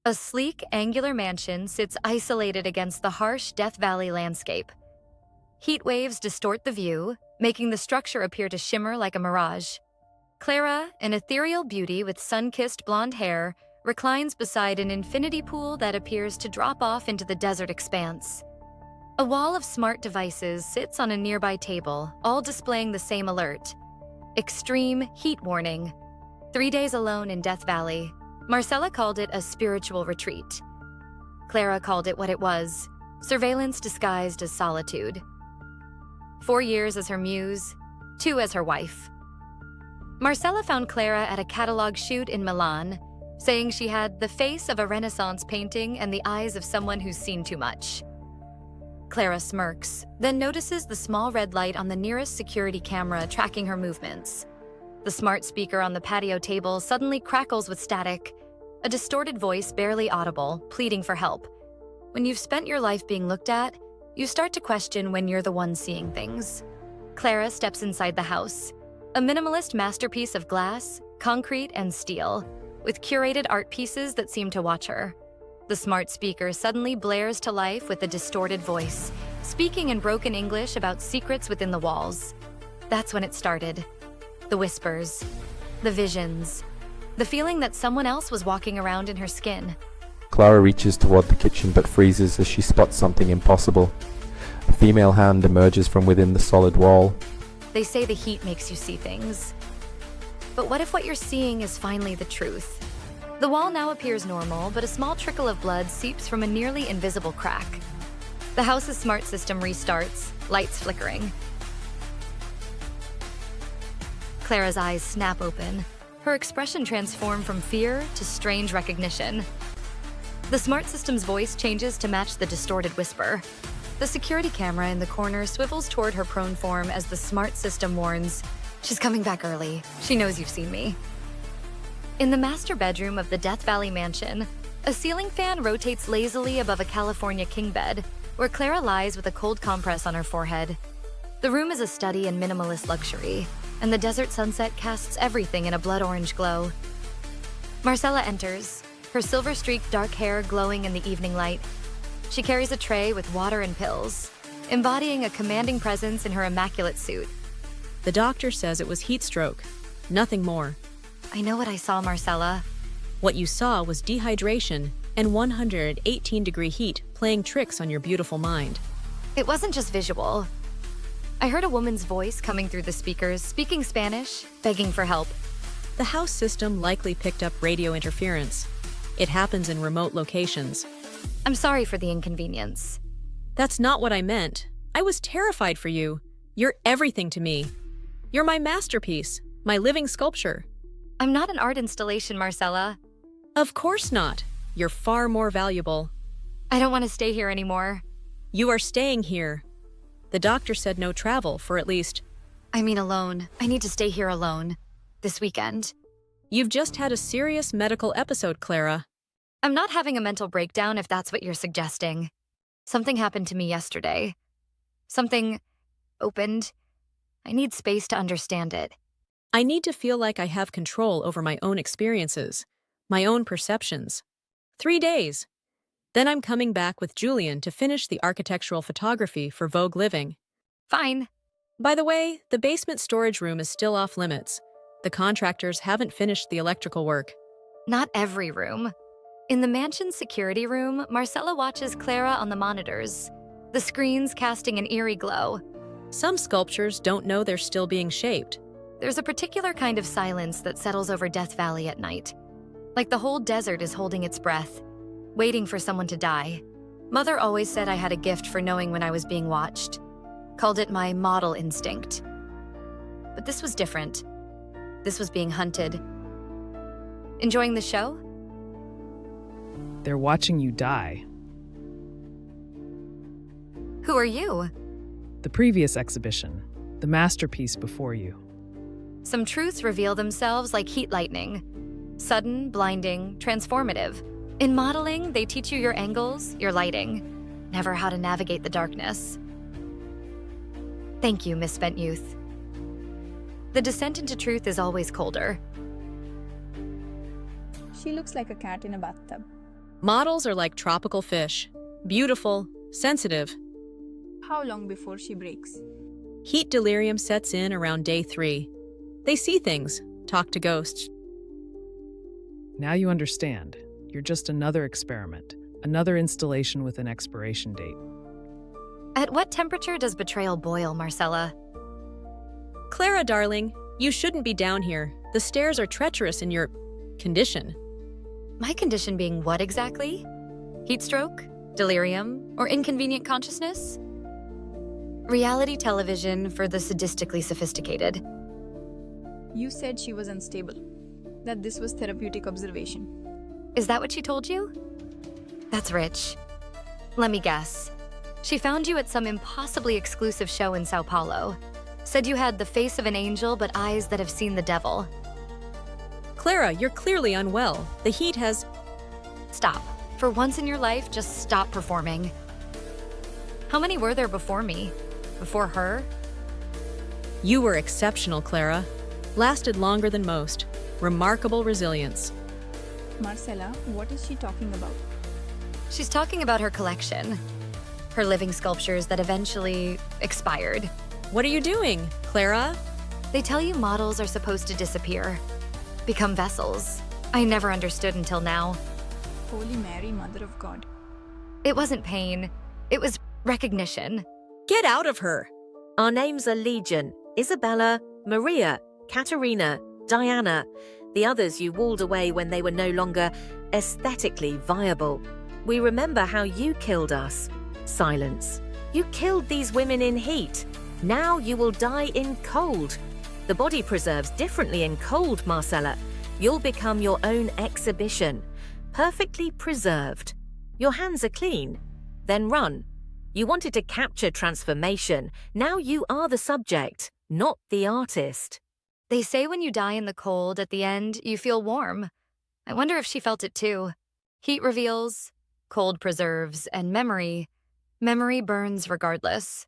A sleek, angular mansion sits isolated against the harsh Death Valley landscape. Heat waves distort the view, making the structure appear to shimmer like a mirage. Clara, an ethereal beauty with sun-kissed blonde hair, reclines beside an infinity pool that appears to drop off into the desert expanse. A wall of smart devices sits on a nearby table, all displaying the same alert. Extreme heat warning. 3 days alone in Death Valley. Marcella called it a spiritual retreat. Clara called it what it was, surveillance disguised as solitude. 4 years as her muse, 2 as her wife. Marcella found Clara at a catalog shoot in Milan, saying she had the face of a Renaissance painting and the eyes of someone who's seen too much. Clara smirks, then notices the small red light on the nearest security camera tracking her movements. The smart speaker on the patio table suddenly crackles with static, a distorted voice barely audible, pleading for help. When you've spent your life being looked at, you start to question when you're the one seeing things. Clara steps inside the house, a minimalist masterpiece of glass, concrete, and steel, with curated art pieces that seem to watch her. The smart speaker suddenly blares to life with a distorted voice, speaking in broken English about secrets within the walls. That's when it started. The whispers, the visions, the feeling that someone else was walking around in her skin. Clara reaches toward the kitchen but freezes as she spots something impossible. A female hand emerges from within the solid wall. They say the heat makes you see things. But what if what you're seeing is finally the truth? The wall now appears normal, but a small trickle of blood seeps from a nearly invisible crack. The house's smart system restarts, lights flickering. Clara's eyes snap open, her expression transformed from fear to strange recognition. The smart system's voice changes to match the distorted whisper. The security camera in the corner swivels toward her prone form as the smart system warns, "She's coming back early. She knows you've seen me." In the master bedroom of the Death Valley mansion, a ceiling fan rotates lazily above a California king bed, where Clara lies with a cold compress on her forehead. The room is a study in minimalist luxury, and the desert sunset casts everything in a blood orange glow. Marcella enters, her silver-streaked dark hair glowing in the evening light. She carries a tray with water and pills, embodying a commanding presence in her immaculate suit. The doctor says it was heat stroke, nothing more. I know what I saw, Marcella. What you saw was dehydration and 118-degree heat playing tricks on your beautiful mind. It wasn't just visual. I heard a woman's voice coming through the speakers, speaking Spanish, begging for help. The house system likely picked up radio interference. It happens in remote locations. I'm sorry for the inconvenience. That's not what I meant. I was terrified for you. You're everything to me. You're my masterpiece, my living sculpture. I'm not an art installation, Marcella. Of course not. You're far more valuable. I don't want to stay here anymore. You are staying here. The doctor said no travel for at least... I mean alone. I need to stay here alone. This weekend. You've just had a serious medical episode, Clara. I'm not having a mental breakdown if that's what you're suggesting. Something happened to me yesterday. Something opened. I need space to understand it. I need to feel like I have control over my own experiences, my own perceptions. 3 days. Then I'm coming back with Julian to finish the architectural photography for Vogue Living. Fine. By the way, the basement storage room is still off limits. The contractors haven't finished the electrical work. Not every room. In the mansion's security room, Marcella watches Clara on the monitors, the screens casting an eerie glow. Some sculptures don't know they're still being shaped. There's a particular kind of silence that settles over Death Valley at night. Like the whole desert is holding its breath, waiting for someone to die. Mother always said I had a gift for knowing when I was being watched. Called it my model instinct. But this was different. This was being hunted. Enjoying the show? They're watching you die. Who are you? The previous exhibition, the masterpiece before you. Some truths reveal themselves like heat lightning. Sudden, blinding, transformative. In modeling, they teach you your angles, your lighting, never how to navigate the darkness. Thank you, misspent youth. The descent into truth is always colder. She looks like a cat in a bathtub. Models are like tropical fish. Beautiful, sensitive. How long before she breaks? Heat delirium sets in around day 3. They see things, talk to ghosts. Now you understand. You're just another experiment, another installation with an expiration date. At what temperature does betrayal boil, Marcella? Clara, darling, you shouldn't be down here. The stairs are treacherous in your condition. My condition being what exactly? Heat stroke? Delirium? Or inconvenient consciousness? Reality television for the sadistically sophisticated. You said she was unstable, that this was therapeutic observation. Is that what she told you? That's rich. Let me guess. She found you at some impossibly exclusive show in Sao Paulo. Said you had the face of an angel but eyes that have seen the devil. Clara, you're clearly unwell. The heat has... Stop. For once in your life, just stop performing. How many were there before me? Before her? You were exceptional, Clara. Lasted longer than most. Remarkable resilience. Marcella, what is she talking about? She's talking about her collection. Her living sculptures that eventually expired. What are you doing, Clara? They tell you models are supposed to disappear. Become vessels. I never understood until now. Holy Mary, Mother of God. It wasn't pain. It was recognition. Get out of her! Our names are Legion, Isabella, Maria, Katerina, Diana. The others you walled away when they were no longer aesthetically viable. We remember how you killed us. Silence. You killed these women in heat. Now you will die in cold. The body preserves differently in cold, Marcella. You'll become your own exhibition. Perfectly preserved. Your hands are clean. Then run. You wanted to capture transformation. Now you are the subject, not the artist. They say when you die in the cold, at the end, you feel warm. I wonder if she felt it too. Heat reveals, cold preserves, and memory burns regardless.